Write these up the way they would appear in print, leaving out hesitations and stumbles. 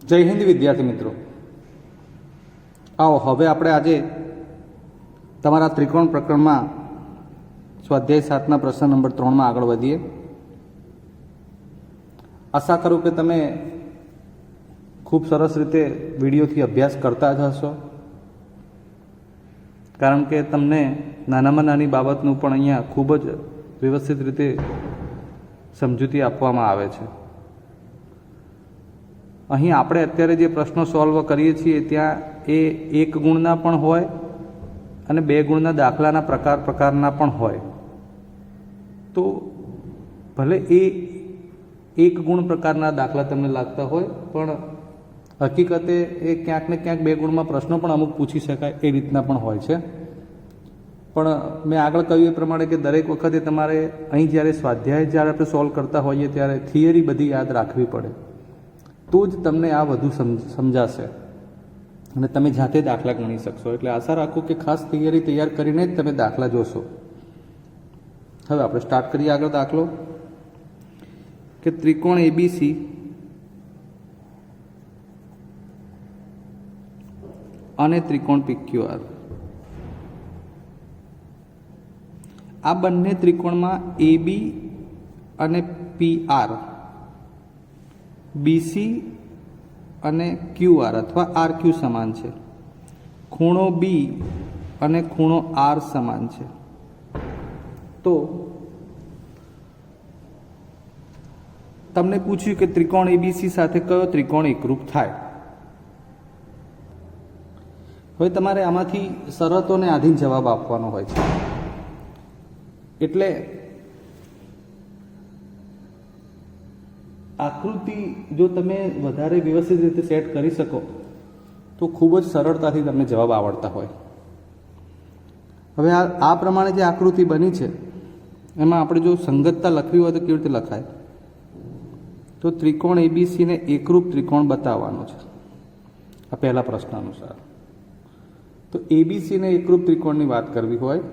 જય હિન્દ વિદ્યાર્થી મિત્રો, આવો હવે આપણે આજે તમારા ત્રિકોણ પ્રકરણમાં સ્વાધ્યાય 7ના પ્રશ્ન નંબર 3માં આગળ વધીએ. આશા કરું કે તમે ખૂબ સરસ રીતે વિડીયોથી અભ્યાસ કરતા જ હશો, કારણ કે તમને નાનામાં નાની બાબતનું પણ અહીંયા ખૂબ જ વ્યવસ્થિત રીતે સમજૂતી આપવામાં આવે છે. અહીં આપણે અત્યારે જે પ્રશ્નો સોલ્વ કરીએ છીએ ત્યાં એ 1 ગુણના પણ હોય અને 2 ગુણના દાખલાના પ્રકારના પણ હોય. તો ભલે એ 1 ગુણ પ્રકારના દાખલા તમને લાગતા હોય, પણ હકીકતે એ ક્યાંક ને ક્યાંક 2 ગુણમાં પ્રશ્નો પણ અમુક પૂછી શકાય એ રીતના પણ હોય છે. પણ મેં આગળ કહ્યું એ પ્રમાણે કે દરેક વખતે તમારે અહીં જ્યારે સ્વાધ્યાય જ્યારે આપણે સોલ્વ કરતા હોઈએ ત્યારે થિયરી બધી યાદ રાખવી પડે, તો જ તમને આ વધુ સમજાશે અને તમે જાતે દાખલા ગણી શકશો. એટલે આશા રાખું કે ખાસ થિયરી તૈયાર કરીને જ તમે દાખલા જોશો. હવે આપણે સ્ટાર્ટ કરીએ આગળ દાખલો કે ત્રિકોણ એબીસી અને ત્રિકોણ પીક્યુઆર, આ બંને ત્રિકોણમાં એબી અને પીઆર, બીસી અને ક્યુઆર અથવા આરક્યુ સમાન છે. ખૂણો બી અને ખૂણો આર સમાન છે. તો તમને પૂછ્યું કે ત્રિકોણ એબીસી સાથે કયો ત્રિકોણ એકરૂપ થાય. હવે તમારે આમાંથી શરતોને આધીન જવાબ આપવાનો હોય છે. એટલે આકૃતિ જો તમે વધારે વ્યવસ્થિત રીતે સેટ કરી શકો તો ખૂબ જ સરળતાથી તમને જવાબ આવડતા હોય. હવે આ પ્રમાણે જે આકૃતિ બની છે એમાં આપણે જો સંગતતા લખવી હોય તો કેવી રીતે લખાય? તો ત્રિકોણ એબીસીને એકરૂપ ત્રિકોણ બતાવવાનો છે આ પહેલા પ્રશ્ન અનુસાર. તો એબીસીને એકરૂપ ત્રિકોણની વાત કરવી હોય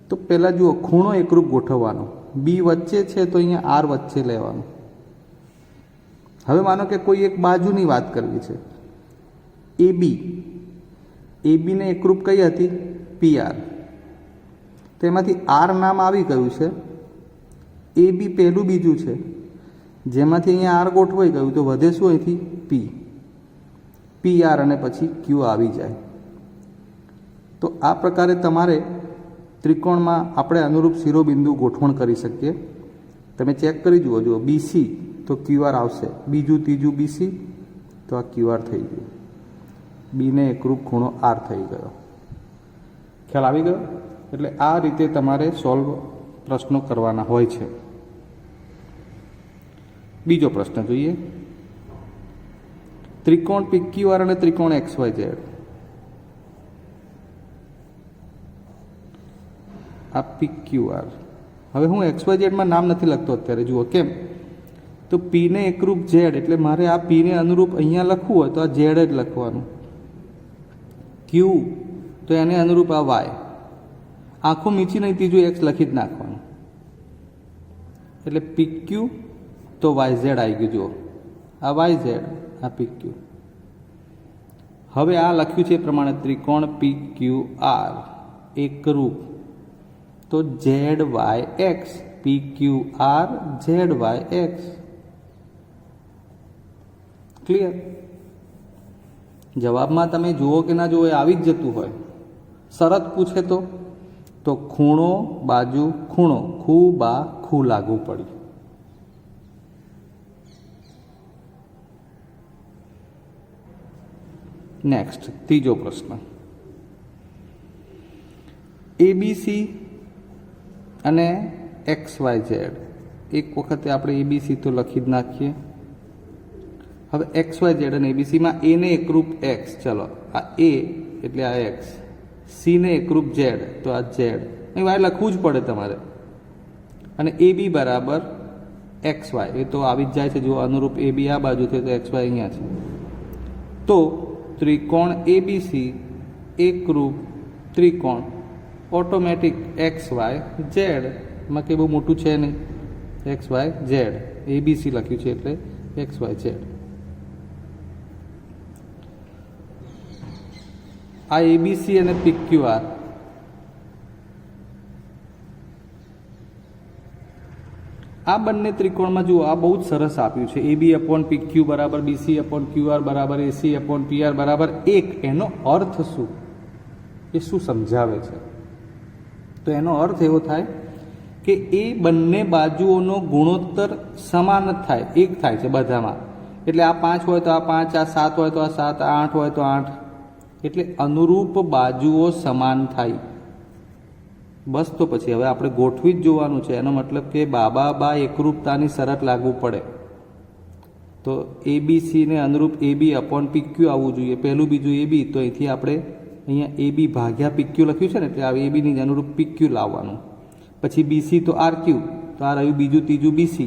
તો પહેલાં જુઓ, ખૂણો એકરૂપ ગોઠવવાનો. બી વચ્ચે છે તો અહીંયા આર વચ્ચે લેવાનું. હવે માનો કે કોઈ એક બાજુની વાત કરવી છે, એબીને એકરૂપ કઈ હતી? પીઆર. તેમાંથી આર નામ આવી ગયું છે, એબી પહેલું બીજું છે, જેમાંથી અહીંયા આર ગોઠવાઈ ગયું તો વધે શું અહીંથી? પીઆર અને પછી ક્યુ આવી જાય. તો આ પ્રકારે તમારે ત્રિકોણમાં આપણે અનુરૂપ શિરોબિંદુ ગોઠવણ કરી શકીએ. તમે ચેક કરી જુઓ, બીસી તો ક્યુઆર આવશે, બીજું ત્રીજું બીસી તો આ ક્યુઆર થઈ ગયું, બીને એકરૂપ ખૂણો આર થઈ ગયો. ખ્યાલ આવી ગયો? એટલે આ રીતે તમારે સોલ્વ પ્રશ્નો કરવાના હોય છે. બીજો પ્રશ્ન જોઈએ, ત્રિકોણ પીક્યુઆર અને ત્રિકોણ XYZ. આ પીક્યુઆર. હવે હું XYZ માં નામ નથી લખતો અત્યારે, જુઓ કેમ? તો પીને એકરૂપ ઝેડ, એટલે મારે આ પીને અનુરૂપ અહીંયા લખવું હોય તો આ ઝેડ જ લખવાનું. ક્યુ તો એને અનુરૂપ આ વાય, આખું મીચી નહીં ત્રીજું એક્સ લખી જ નાખવાનું. એટલે પીક્યુ તો YZ આવી ગયું. જુઓ આ YZ, આ PQ. હવે આ લખ્યું છે એ પ્રમાણે ત્રિકોણ PQR એકરૂપ તો ZYX, PQR ZYX. ક્લિયર? જવાબમાં તમે જુઓ કે ના જુઓ એ આવી જ જતું હોય. શરત પૂછે તો ખૂણો બાજુ ખૂણો, ખૂ બા ખૂ લાગવું પડ્યું. નેક્સ્ટ ત્રીજો પ્રશ્ન, એબીસી અને XYZ. એક વખતે આપણે એબીસી તો લખી જ નાખીએ. હવે XYZ અને એબીસીમાં એને એકરૂપ એક્સ, ચલો આ એ એટલે આ એક્સ, સીને એકરૂપ ઝેડ તો આ ઝેડ, અહીં વાય લખવું જ પડે તમારે. અને એબી બરાબર XY, એ તો આવી જ જાય છે. જો અનુરૂપ એબી આ બાજુ છે તો XY અહીંયા છે. તો ત્રિકોણ એબીસી એકરૂપ ત્રિકોણ ઓટોમેટિક XYZ. માં કંઈ બહુ મોટું છે નહીં, XYZ. એબીસી લખ્યું છે એટલે XYZ. આ એબીસી અને PQR આ બંને ત્રિકોણમાં જુઓ, આ બહુ જ સરસ આપ્યું છે, AB/PQ બરાબર BC/QR બરાબર AC/PR બરાબર 1. એનો અર્થ શું, એ શું સમજાવે છે? તો એનો અર્થ એવો થાય કે એ બંને બાજુઓનો ગુણોત્તર સમાન જ થાય, એક થાય છે બધામાં. એટલે આ 5 હોય તો આ 5, આ 7 હોય તો આ 7, આ 8 હોય તો 8. એટલે અનુરૂપ બાજુઓ સમાન થાય. બસ, તો પછી હવે આપણે ગોઠવી જ જોવાનું છે. એનો મતલબ કે બા એકરૂપતાની શરત લાગુ પડે. તો ABCને અનુરૂપ AB/PQ આવવું જોઈએ, પહેલું બીજું AB. તો અહીંથી આપણે અહીંયા AB/PQ લખ્યું છે ને, એટલે આ ABની જ અનુરૂપ PQ લાવવાનું. પછી BC તો RQ, તો આ રહ્યું બીજું ત્રીજું BC,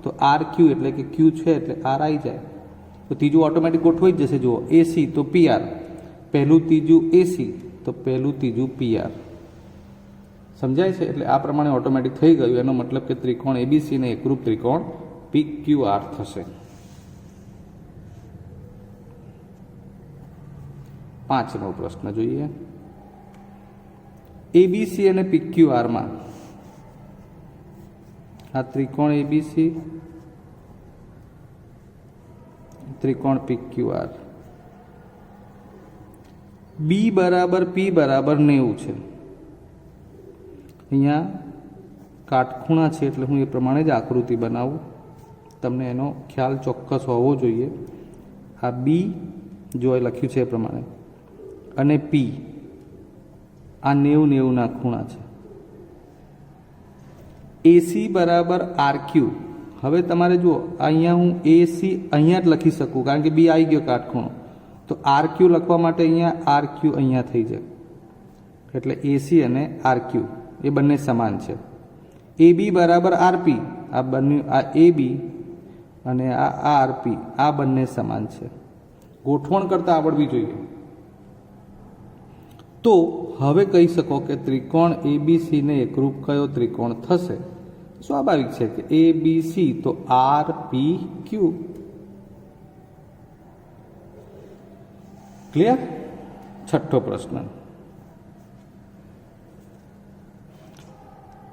તો RQ એટલે કે Q છે એટલે R આવી જાય. તો ત્રીજું ઓટોમેટિક ગોઠવાઈ જ જશે. જુઓ, AC તો PR, પહેલું ત્રીજું AC તો પહેલું ત્રીજું PR. સમજાય છે? એટલે આ પ્રમાણે ઓટોમેટિક થઈ ગયું. એનો મતલબ કે ત્રિકોણ ABC ને એકરૂપ ત્રિકોણ PQR થશે. 5મો પ્રશ્ન જોઈએ. ABC અને PQR માં આ ત્રિકોણ ABC, ત્રિકોણ PQR, B બરાબર P બરાબર 90 છે. અહીંયા કાટખૂણા છે એટલે હું એ પ્રમાણે જ આકૃતિ બનાવું, તમને એનો ખ્યાલ ચોક્કસ હોવો જોઈએ. આ B જો એ લખ્યું છે એ પ્રમાણે, અને P આ 90-90ના ખૂણા છે. AC બરાબર RQ. હવે તમારે જુઓ, અહીંયા હું AC અહીંયા જ લખી શકું કારણ કે B આવી ગયો કાટખૂણો. તો RQ લખવા માટે અહીંયા RQ અહીંયા થઈ જાય. એટલે AC અને RQ એ બંને સમાન છે. AB બરાબર RP, આ બંને, આ AB અને આ RP આ બંને સમાન છે. ગોઠવણ કરતાં આવડવી જોઈએ. તો હવે કહી શકો કે ત્રિકોણ ABC ને એકરૂપ કયો ત્રિકોણ થશે? સ્વાભાવિક છે કે ABC તો RPQ. ક્લિયર? 6થો પ્રશ્ન.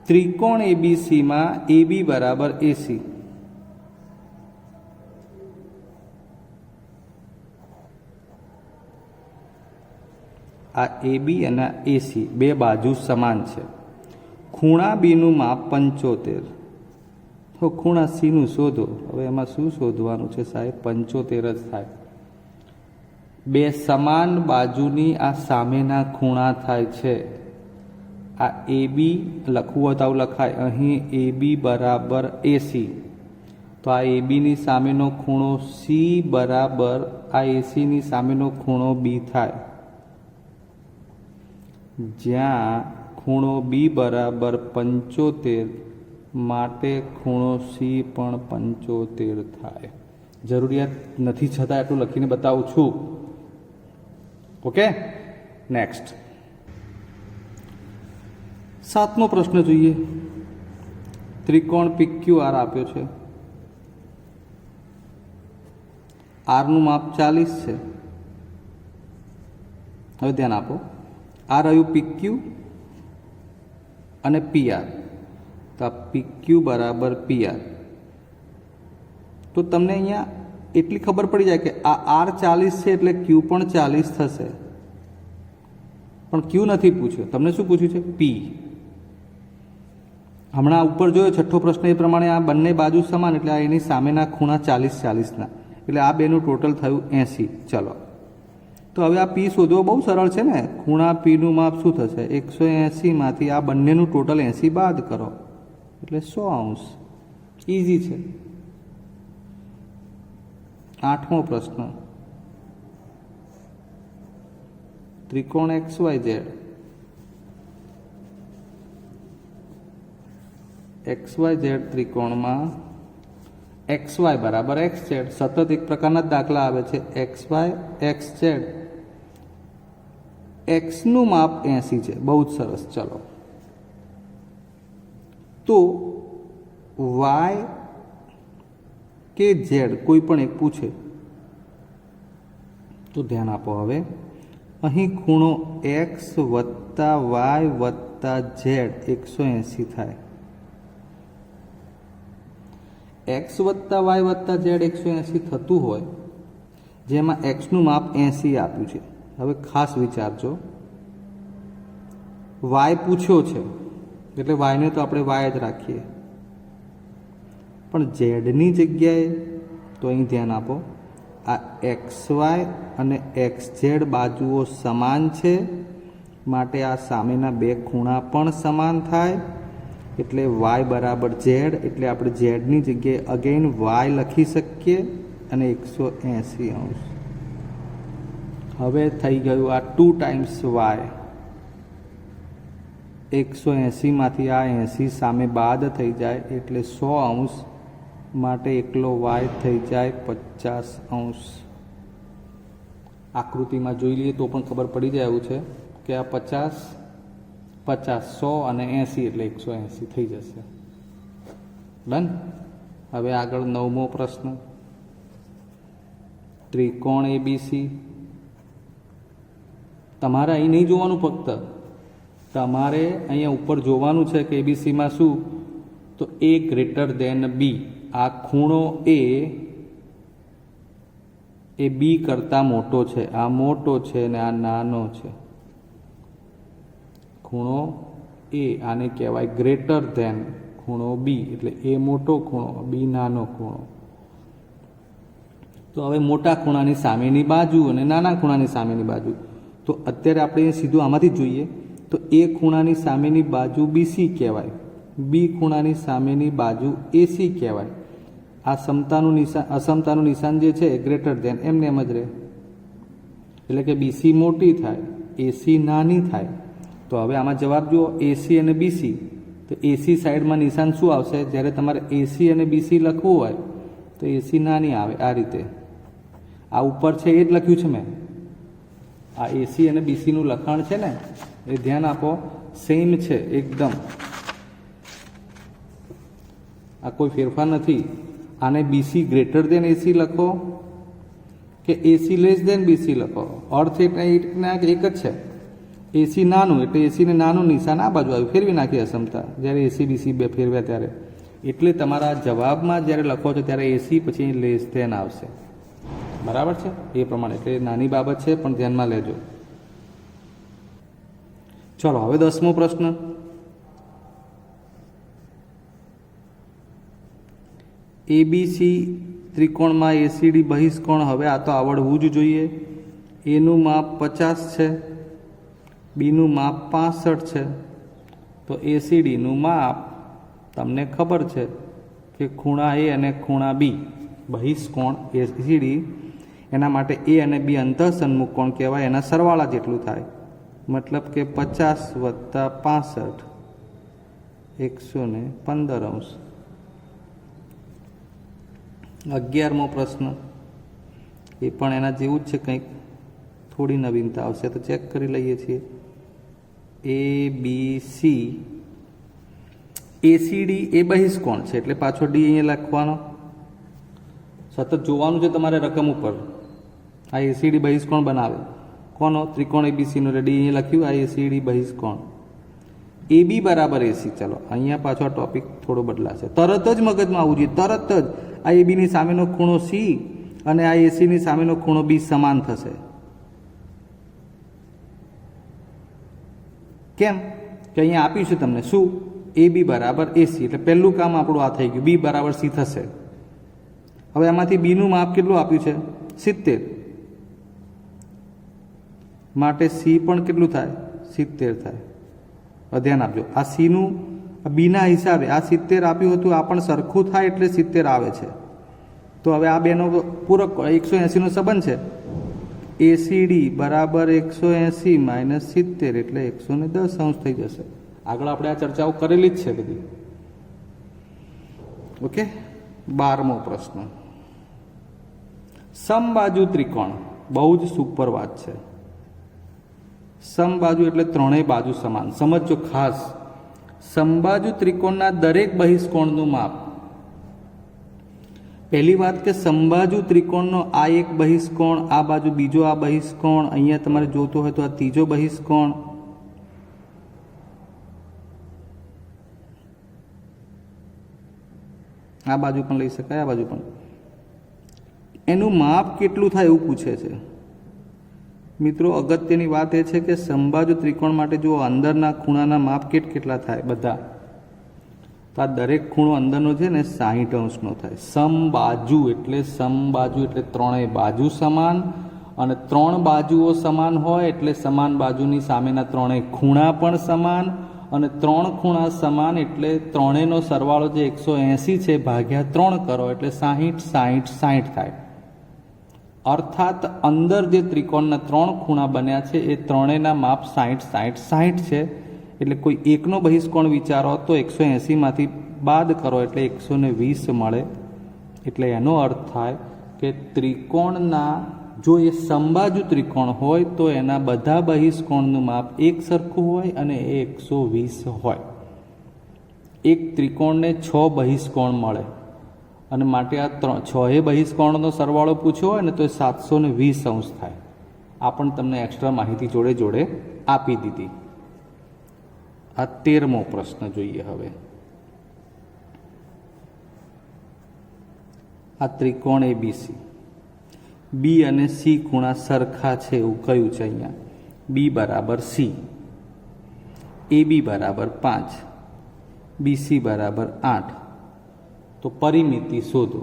ત્રિકોણ ABC માં AB બરાબર AC. આ AB અને AC બે બાજુ સમાન છે. ખૂણા બીનું માપ 75. તો ખૂણા Cનું શોધો. હવે એમાં શું શોધવાનું છે સાહેબ? 75 જ થાય. બે સમાન બાજુની આ સામેના ખૂણા થાય છે. આ AB લખવું હોય તો આવું લખાય. અહીં AB બરાબર AC. તો આ ABની સામેનો ખૂણો C બરાબર આ ACની સામેનો ખૂણો B થાય. જ્યાં ખૂણો B બરાબર 75, માટે ખૂણો C પણ 75 થાય. જરૂરિયાત નથી છતાં એટલું લખીને બતાવું છું. Okay, next. 7મો પ્રશ્ન જોઈએ. ત્રિકોણ PQR આપ્યો છે. R નું માપ 40 છે. હવે ધ્યાન આપો, આ રહ્યું PQ અને PR. તો આ PQ બરાબર PR. તો તમને અહીંયા એટલી ખબર પડી જાય કે આ R 40 છે એટલે Q પણ 40 થશે. પણ Q નથી પૂછ્યો, તમને શું પૂછ્યું છે? P. હમણાં ઉપર જોયો 6થો પ્રશ્ન એ પ્રમાણે આ બંને બાજુ સમાન એટલે આ એની સામેના ખૂણા 40-40ના, એટલે આ બેનું ટોટલ થયું 80. ચલો, તો હવે આ P શોધવો બહુ સરળ છે ને. ખૂણા Pનું માપ શું થશે? 180માંથી આ બંનેનું ટોટલ 80 બાદ કરો એટલે 100°. ઇઝી છે. 8મો પ્રશ્ન. ત્રિકોણ XYZ. XYZ ત્રિકોણમાં XY બરાબર XZ. સતત એક પ્રકારના જ દાખલા આવે છે. XY XZ. Xનું માપ 80 છે. બહુ જ સરસ. ચલો, તો Y કે Z કોઈ પણ એક પૂછે તો ધ્યાન આપો. હવે અહીં ખૂણો એક્સ વત્તા વાય વત્તા ઝેડ 180 થાય. એક્સ વત્તા વાય વત્તા ઝેડ 180 થતું હોય, જેમાં એક્સનું માપ 80 આપ્યું છે. હવે ખાસ વિચારજો, વાય પૂછ્યો છે એટલે વાયને તો આપણે વાય જ રાખીએ, પણ ઝેડની જગ્યાએ તો અહીં ધ્યાન આપો, આ એક્સ વાય અને એક્સ ઝેડ બાજુઓ સમાન છે, માટે આ સામેના બે ખૂણા પણ સમાન થાય. એટલે વાય બરાબર ઝેડ, એટલે આપણે ઝેડની જગ્યાએ અગેન વાય લખી શકીએ અને 180°. હવે થઈ ગયું આ 2 ટાઈમ્સ વાય. 180માંથી આ 80 સામે બાદ થઈ જાય એટલે 100°, માટે એકલો વાય થઈ જાય 50°. આકૃતિમાં જોઈ લઈએ તો પણ ખબર પડી જાય એવું છે કે આ 50, 100 અને 80 એટલે 180 થઈ જશે. ડન. હવે આગળ 9મો પ્રશ્ન. ત્રિકોણ એબીસી. તમારે અહીં નહીં જોવાનું, ફક્ત તમારે અહીંયા ઉપર જોવાનું છે કે એબીસીમાં શું, તો A ગ્રેટર દેન બી. આ ખૂણો એ બી કરતાં મોટો છે, આ મોટો છે અને આ નાનો છે. ખૂણો એ આને કહેવાય ગ્રેટર ધેન ખૂણો બી, એટલે એ મોટો ખૂણો, બી નાનો ખૂણો. તો હવે મોટા ખૂણાની સામેની બાજુ અને નાના ખૂણાની સામેની બાજુ, તો અત્યારે આપણે સીધું આમાંથી જ જોઈએ તો એ ખૂણાની સામેની બાજુ બીસી કહેવાય, બી ખૂણાની સામેની બાજુ એસી કહેવાય. આ સમતાનું નિશાન, અસમતાનું નિશાન જે છે ગ્રેટર ધેન, એમને એમ જ રહે. એટલે કે બીસી મોટી થાય, એસી નાની થાય. તો હવે આમાં જવાબ જુઓ, એસી અને બીસી. તો એસી સાઈડમાં નિશાન શું આવશે? જ્યારે તમારે એસી અને બીસી લખવું હોય તો એસી નાની આવે આ રીતે. આ ઉપર છે એ જ લખ્યું છે મેં. આ એસી અને બીસીનું લખાણ છે ને, એ ધ્યાન આપો, સેમ છે એકદમ. આ કોઈ ફેરફાર નથી. આને બીસી ગ્રેટર દેન એસી લખો કે એસી લેસ દેન બીસી લખો, અર્થ એક જ છે. એસી નાનું એટલે એસીને નાનું નિશાન આ બાજુ આવ્યું, ફેરવી નાખી અસમતા જ્યારે એસી બીસી બે ફેરવ્યા ત્યારે. એટલે તમારા જવાબમાં જ્યારે લખો છો ત્યારે એસી પછી લેસ દેન આવશે. બરાબર છે? એ પ્રમાણે. એટલે નાની બાબત છે પણ ધ્યાનમાં લેજો. ચલો હવે 10મો પ્રશ્ન. એબીસી ત્રિકોણમાં એસીડી બહિષ્કોણ. હવે આ તો આવડવું જ જોઈએ. એનું માપ 50 છે, બીનું માપ 65 છે. તો એસીડીનું માપ તમને ખબર છે કે ખૂણા એ અને ખૂણા બી, બહિષ્કોણ એસીડી, એના માટે એ અને બી અંતઃસન્મુખ કોણ કહેવાય, એના સરવાળા જેટલું થાય. મતલબ કે 50 વત્તા 65 115°. 11મો પ્રશ્ન. એ પણ એના જેવું જ છે, કંઈક થોડી નવીનતા આવશે તો ચેક કરી લઈએ છીએ. એ બી સી, એસીડી એ બહિષ્કોણ છે એટલે પાછો ડી અહીંયા લખવાનો. સતત જોવાનું છે તમારે રકમ ઉપર. આ એસીડી બહિષ્કોણ બનાવે કોનો? ત્રિકોણ એબીસીનો. ડી અહીંયા લખ્યું, આ એસીડી બહિષ્કોણ. એ બી બરાબર એસી. ચલો અહીંયા પાછો ટોપિક થોડો બદલાશે. તરત જ મગજમાં આવવું જોઈએ, તરત જ. આ એબીની સામેનો ખૂણો સી અને આ એસીની સામેનો ખૂણો બી સમાન થશે. કેમ કે અહીંયા આપ્યું છે તમને શું? એ બી બરાબર એસી. એટલે પહેલું કામ આપણું આ થઈ ગયું, બી બરાબર સી થશે. હવે આમાંથી બીનું માપ કેટલું આપ્યું છે? 70. માટે સી પણ કેટલું થાય? 70 થાય. ધ્યાન આપજો, આ સીનું બીના હિસાબે આ 70 આપ્યું હતું, આ પણ સરખું થાય એટલે 70 આવે છે. તો હવે આ બેનો પૂરક 180નો સંબંધ છે. એસીડી બરાબર 180 માઇનસ 70 એટલે 110° થઈ જશે. આગળ આપણે આ ચર્ચાઓ કરેલી જ છે બધી. ઓકે. 12મો પ્રશ્ન. સમબાજુ ત્રિકોણ. બહુ જ સુપર વાત છે. સમબાજુ એટલે ત્રણેય બાજુ સમાન. સમજો ખાસ, સમબાજુ ત્રિકોણના દરેક બહિષ્કોણનું માપ પહેલી વાત કે સમબાજુ ત્રિકોણનો આ એક બહિષ્કોણ, આ બાજુ બીજો આ બહિષ્કોણ, અહીંયા તમારે જોતો હોય તો આ ત્રીજો બહિષ્કોણ, આ બાજુ પણ લઈ શકાય, આ બાજુ પણ. એનું માપ કેટલું થાય એવું પૂછે છે મિત્રો. અગત્યની વાત એ છે કે સમબાજુ ત્રિકોણ માટે જો અંદરના ખૂણાના માપ કેટલા થાય બધા, તો આ દરેક ખૂણો અંદરનો છે ને 60 અંશનો થાય. સમબાજુ એટલે ત્રણેય બાજુ સમાન, અને ત્રણ બાજુઓ સમાન હોય એટલે સમાન બાજુની સામેના ત્રણેય ખૂણા પણ સમાન, અને ત્રણ ખૂણા સમાન એટલે ત્રણેયનો સરવાળો જે 180 છે ભાગ્યા 3 કરો એટલે 60 60 60 થાય. અર્થાત અંદર જે ત્રિકોણના ત્રણ ખૂણા બન્યા છે એ ત્રણેયના માપ 60 60 60 છે. એટલે કોઈ એકનો બહિષ્કોણ વિચારો તો 180 માંથી બાદ કરો એટલે 120 મળે. એટલે એનો અર્થ થાય કે ત્રિકોણના જો એ સમબાજુ ત્રિકોણ હોય તો એના બધા બહિષ્કોણનું માપ એક સરખું હોય અને એ 120 હોય. એક ત્રિકોણને 6 બહિષ્કોણ મળે અને માટે આ 6 બહિષ્કોણનો સરવાળો પૂછ્યો હોય ને તો એ 720 અંશ થાય. આ પણ તમને એક્સ્ટ્રા માહિતી જોડે જોડે આપી દીધી. આ 13મો પ્રશ્ન જોઈએ હવે. આ ત્રિકોણ એબીસી, બી અને સી ખૂણા સરખા છે એવું કહ્યું છે અહીંયા. બી બરાબર સી, એબી બરાબર 5, બીસી બરાબર 8. તો પરિમિતિ શોધો.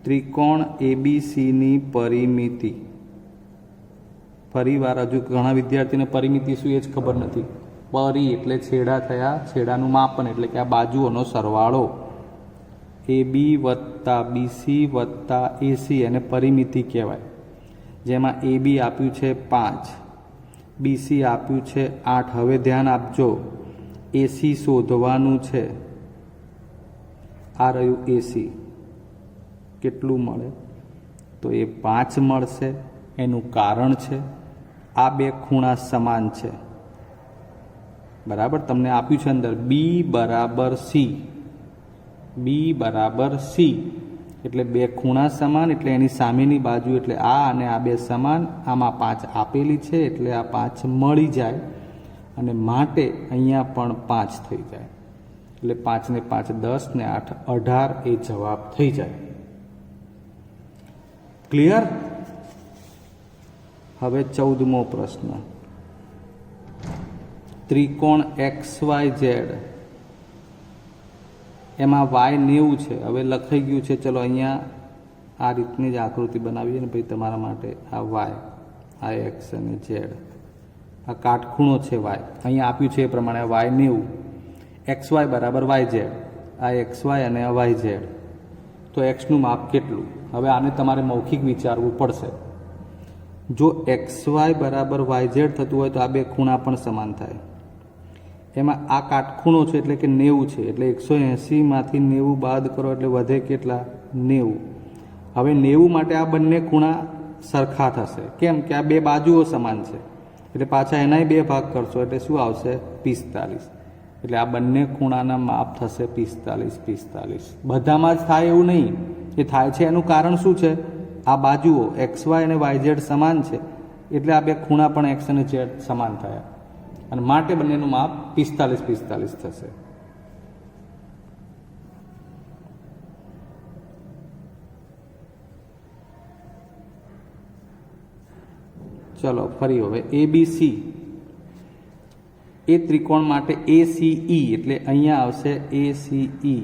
ત્રિકોણ એબીસીની પરિમિતિ. ફરી વાર હજુ ઘણા વિદ્યાર્થીને પરિમિતિ શું એ જ ખબર નથી. પરી એટલે છેડા થયા, છેડાનું માપન એટલે કે આ બાજુઓનો સરવાળો. એબી વત્તા બીસી વત્તા એસી એને પરિમિતિ કહેવાય. જેમાં એબી આપ્યું છે 5, બીસી આપ્યું છે 8. હવે ધ્યાન આપજો, એસી શોધવાનું છે. આ રહ્યું એસી. કેટલું મળે? તો એ 5 મળશે. એનું કારણ છે આ બે ખૂણા સમાન છે. બરાબર, તમને આપ્યું છે અંદર બી બરાબર સી. બી બરાબર સી એટલે બે ખૂણા સમાન એટલે એની સામેની બાજુ એટલે આ અને આ બે સમાન. આમાં 5 આપેલી છે એટલે આ 5 મળી જાય અને માટે અહીંયા પણ 5 થઈ જાય. એટલે 5 ને 5 10 ને 8 18 એ જવાબ થઈ જાય. ક્લિયર? હવે 14મો પ્રશ્ન. ત્રિકોણ XYZ, એમાં y 90 છે. હવે લખાઈ ગયું છે, ચલો અહીંયા આ રીતની જ આકૃતિ બનાવીએ ને ભાઈ તમારા માટે. આ y, આ x અને z, આ કાટખૂણો છે y. અહીંયા આપ્યું છે એ પ્રમાણે y 90, xy બરાબર yz. આ xy અને આ yz. તો xનું માપ કેટલું? હવે આને તમારે મૌખિક વિચારવું પડશે. જો xy બરાબર yz થતું હોય તો આ બે ખૂણા પણ સમાન થાય. એમાં આ કાટખૂણો છે એટલે કે 90 છે. એટલે 180 માંથી 90 બાદ કરો એટલે વધે કેટલા? 90. હવે 90 માટે આ બંને ખૂણા સરખા થશે. કેમ કે આ બે બાજુઓ સમાન છે. એટલે પાછા એનાય 2 ભાગ કરશો એટલે શું આવશે? 45. એટલે આ બંને ખૂણાના માપ થશે 45 45. બધામાં જ થાય એવું નહીં. એ થાય છે એનું કારણ શું છે? આ બાજુઓ XY અને YZ સમાન છે એટલે આ બે ખૂણા પણ X અને Z સમાન થયા અને માટે બંનેનું માપ 45 45 થશે. ચલો ફરી હવે ABC. એ ત્રિકોણ માટે ACE એટલે અહીંયા આવશે ACE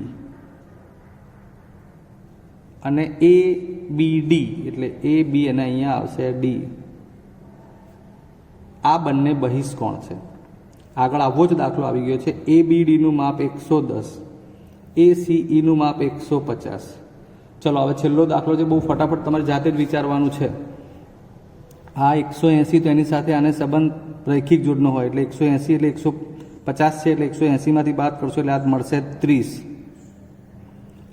અને ABD એટલે AB અને અહીંયા આવશે D. આ બંને બહિષ્કોણ છે. આગળ આવો જ દાખલો આવી ગયો છે. ABDનું માપ 110, ACE નું માપ 150. ચલો હવે છેલ્લો દાખલો છે, બહુ ફટાફટ તમારે જાતે જ વિચારવાનું છે. આ 180 તો એની સાથે આને સંબંધ રૈખિક જોડનો હોય એટલે 180 એટલે 150 છે એટલે 180 માંથી બાદ કરશો એટલે આ મળશે 30.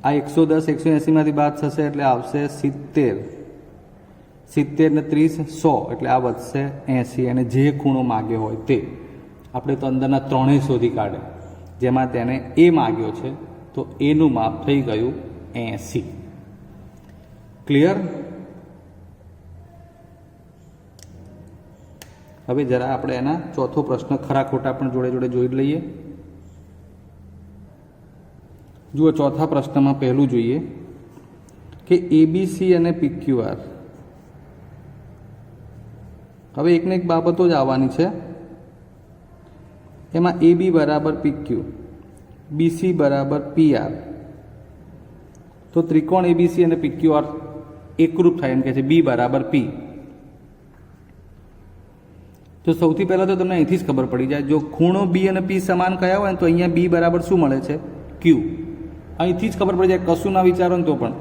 આ 110 180 માંથી બાદ થશે એટલે આવશે 70. 70 ને 30 100 એટલે આ વધશે 80. અને જે ખૂણો માગ્યો હોય તે આપણે તો અંદરના ત્રણેય શોધી કાઢે, જેમાં તેને એ માગ્યો છે તો એનું માપ થઈ ગયું 80. ક્લિયર? હવે જરા આપણે એના ચોથો પ્રશ્ન ખરા ખોટા પણ જોડે જોડે જોઈ લઈએ. જુઓ, ચોથા પ્રશ્નમાં પહેલું જોઈએ કે એબીસી અને પીક્યુઆર. હવે એકને એક બાબતો જ આવવાની છે. એમાં એબી બરાબર પીક્યુ, બીસી બરાબર પીઆર. તો ત્રિકોણ એબીસી અને પીક્યુઆર એકરૂપ થાય એમ કે છે બી બરાબર પી. તો સૌથી પહેલાં તો તમને અહીંથી જ ખબર પડી જાય. જો ખૂણો બી અને પી સમાન કયા હોય ને તો અહીંયા બી બરાબર શું મળે છે? ક્યુ. અહીંથી જ ખબર પડી જાય, કશું ના વિચારો ને તો પણ.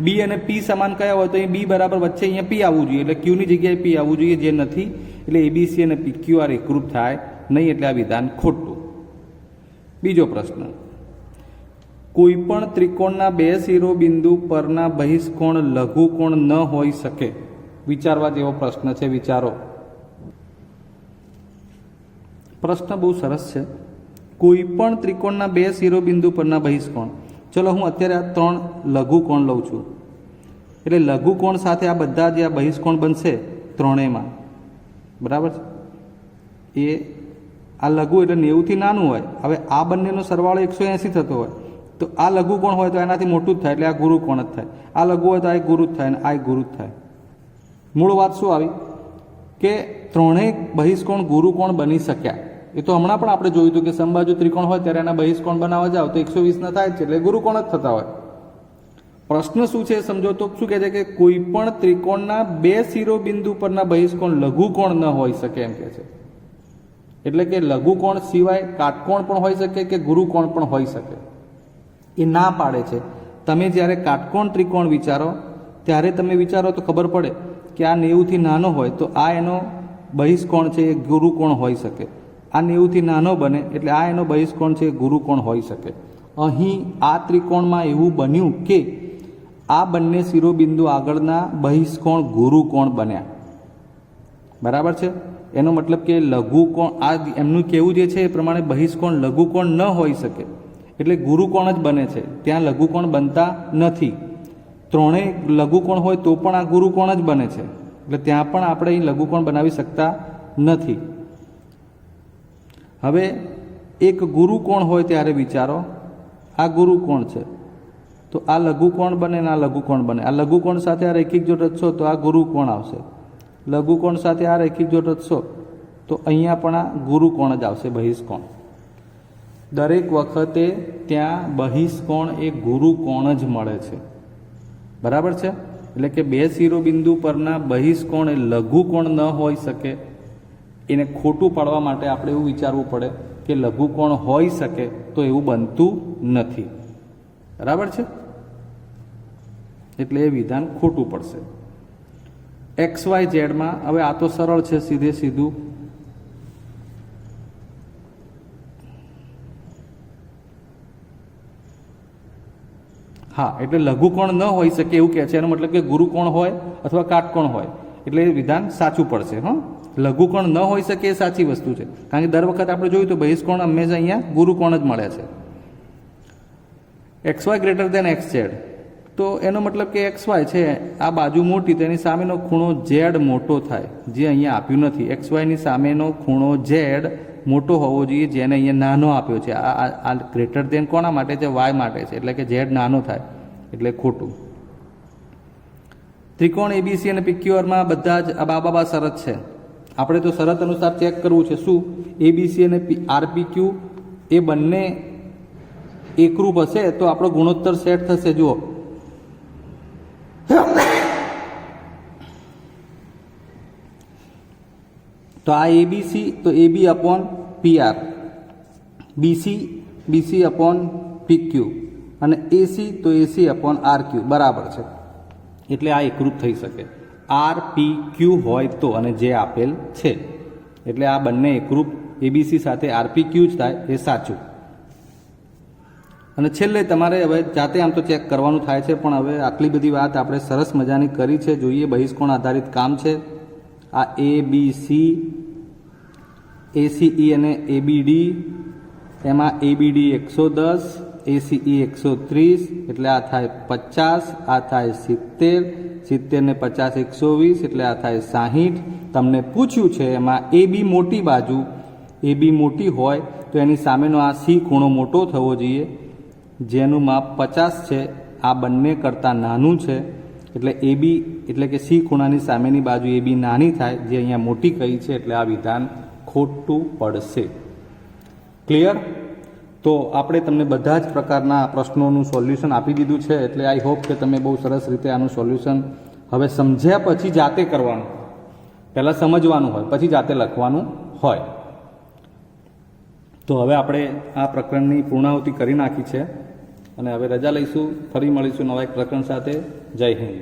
બી અને પી સમાન કયા હોય તો અહીં બી બરાબર વચ્ચે અહીંયા પી આવવું જોઈએ, એટલે ક્યુની જગ્યાએ પી આવવું જોઈએ, જે નથી. એટલે એબીસી અને પીક્યુઆર એકરૂપ થાય નહીં, એટલે આ વિધાન ખોટું. બીજો પ્રશ્ન, કોઈપણ ત્રિકોણના બે શિરોબિંદુ પરના બહિષ્કોણ લઘુકોણ ન હોઈ શકે. વિચારવા જેવો પ્રશ્ન છે, વિચારો. પ્રશ્ન બહુ સરસ છે. કોઈપણ ત્રિકોણના બે શિરોબિંદુ પરના બહિષ્કોણ. ચલો હું અત્યારે આ 3 લઘુકોણ લઉં છું, એટલે લઘુકોણ સાથે આ બધા જે આ બહિષ્કોણ બનશે ત્રણેયમાં, બરાબર છે, એ આ લઘુ એટલે 90થી નાનું હોય. હવે આ બંનેનો સરવાળો 180 થતો હોય તો આ લઘુકોણ હોય તો એનાથી મોટું જ થાય, એટલે આ ગુરુકોણ જ થાય. આ લઘુ હોય તો આ ગુરુ જ થાય, અને આ ગુરુ જ થાય. મૂળ વાત શું આવી કે ત્રણેય બહિષ્કોણ ગુરુકોણ બની શક્યા. એ તો હમણાં પણ આપણે જોયું હતું કે સમબાજુ ત્રિકોણ હોય ત્યારે એના બહિષ્કોણ બનાવવા જાવ તો 120 ના થાય છે, એટલે ગુરુકોણ જ થતા હોય. પ્રશ્ન શું છે સમજો તો શું કહે છે કે કોઈ પણ ત્રિકોણના બે શિરોબિંદુ પરના બહિષ્કોણ લઘુકોણ ન હોઈ શકે એમ કહે છે. એટલે કે લઘુકોણ સિવાય કાટકોણ પણ હોઈ શકે કે ગુરુકોણ પણ હોઈ શકે. એ ના પાડે છે. તમે જ્યારે કાટકોણ ત્રિકોણ વિચારો ત્યારે તમે વિચારો તો ખબર પડે કે આ 90થી નાનો હોય તો આ એનો બહિષ્કોણ છે એ ગુરુકોણ હોઈ શકે. આ 90થી નાનો બને એટલે આ એનો બહિષ્કોણ છે એ ગુરુકોણ હોઈ શકે. અહીં આ ત્રિકોણમાં એવું બન્યું કે આ બંને શિરોબિંદુ આગળના બહિષ્કોણ ગુરુકોણ બન્યા. બરાબર છે? એનો મતલબ કે લઘુકોણ, આ એમનું કહેવું જે છે એ પ્રમાણે બહિષ્કોણ લઘુકોણ ન હોઈ શકે, એટલે ગુરુકોણ જ બને છે. ત્યાં લઘુકોણ બનતા નથી. ત્રણેય લઘુકોણ હોય તો પણ આ ગુરુકોણ જ બને છે, એટલે ત્યાં પણ આપણે અહીં લઘુકોણ બનાવી શકતા નથી. હવે એક ગુરુકોણ હોય ત્યારે વિચારો, આ ગુરુકોણ છે તો આ લઘુકોણ બને ને આ લઘુકોણ બને. આ લઘુકોણ સાથે આ રૈખિક જો રચશો તો આ ગુરુકોણ આવશે. લઘુકોણ સાથે આ રૈખિક જો રચશો તો અહીંયા પણ આ ગુરુકોણ જ આવશે, બહિષ્કોણ. દરેક વખતે ત્યાં બહિષ્કોણ એ ગુરુકોણ જ મળે છે. બરાબર છે? એટલે કે બે શિરોબિંદુ પરના બહિષ્કોણ એ લઘુકોણ ન હોઈ શકે. એને ખોટું પાડવા માટે આપણે એવું વિચારવું પડે કે લઘુકોણ હોઈ શકે, તો એવું બનતું નથી. બરાબર છે? એટલે એ વિધાન ખોટું પડશે. XYZ માં હવે આ તો સરળ છે, સીધે સીધું. હા, એટલે લઘુકોણ ન હોઈ શકે એવું કહે છે. એનો મતલબ કે ગુરુકોણ હોય અથવા કાટકોણ હોય, એટલે એ વિધાન સાચું પડશે. હા, લઘુકોણ ન હોઈ શકે એ સાચી વસ્તુ છે, કારણ કે દર વખત આપણે જોયું તો બહિષ્કોણ હંમેશા અહીંયા ગુરુકોણ જ મળે છે. XY > XZ, તો એનો મતલબ કે XY છે આ બાજુ મોટી, તેની સામેનો ખૂણો Z મોટો થાય, જે અહીંયા આપ્યું નથી. XYની સામેનો ખૂણો Z મોટો હોવો જોઈએ, જેને અહીંયા નાનો આપ્યો છે. આ ગ્રેટર દેન કોના માટે છે? Y માટે છે, એટલે કે Z નાનો થાય, એટલે ખોટું. ત્રિકોણ એબીસી અને પીક્યુઆરમાં બધા જ આ બાબા શરત છે. આપણે તો શરત અનુસાર ચેક કરવું છે. શું? એબીસી અને આરપીક્યુ એ બંને એકરૂપ હશે તો આપણો ગુણોત્તર સેટ થશે. જુઓ, તો આ એબીસી તો AB upon PR, BC upon PQ, અને એસી તો એસી અપોન આરક્યુ બરાબર છે. એટલે આ એકરૂપ થઈ શકે. આરપીક્યુ હોય તો, અને જે આપેલ છે, એટલે આ બંને એકરૂપ એબીસી સાથે આરપીક્યુ જ થાય, એ સાચું. અને છેલ્લે તમારે હવે જાતે આમ તો ચેક કરવાનું થાય છે, પણ હવે આટલી બધી વાત આપણે સરસ મજાની કરી છે. જોઈએ, બહિષ્કોણ આધારિત કામ છે. આ એબીસી, એસીઈ અને એબીડી, એમાં એબીડી 110, ACE 130 એટલે આ થાય 50, આ થાય 70, 70 ને 50 120 એટલે આ થાય 60. તમને પૂછ્યું છે એમાં AB મોટી બાજુ, AB મોટી હોય તો એની સામેનો આ C ખૂણો મોટો થવો જોઈએ, જેનું માપ 50 છે, આ બંને કરતાં નાનું છે, એટલે AB એટલે કે C ખૂણાની સામેની બાજુ AB નાની થાય, જે અહીંયા મોટી કહી છે, એટલે આ વિધાન ખોટું પડશે. ક્લિયર? તો આપણે તમને બધા જ પ્રકારના પ્રશ્નોનું સોલ્યુશન આપી દીધું છે, એટલે આઈ હોપ કે તમે બહુ સરસ રીતે આનું સોલ્યુશન હવે સમજ્યા પછી જાતે કરવાનું. પહેલાં સમજવાનું હોય, પછી જાતે લખવાનું હોય. તો હવે આપણે આ પ્રકરણની પૂર્ણાહુતિ કરી નાખી છે અને હવે રજા લઈશું. ફરી મળીશું નવા એક પ્રકરણ સાથે. જય હિન્દ.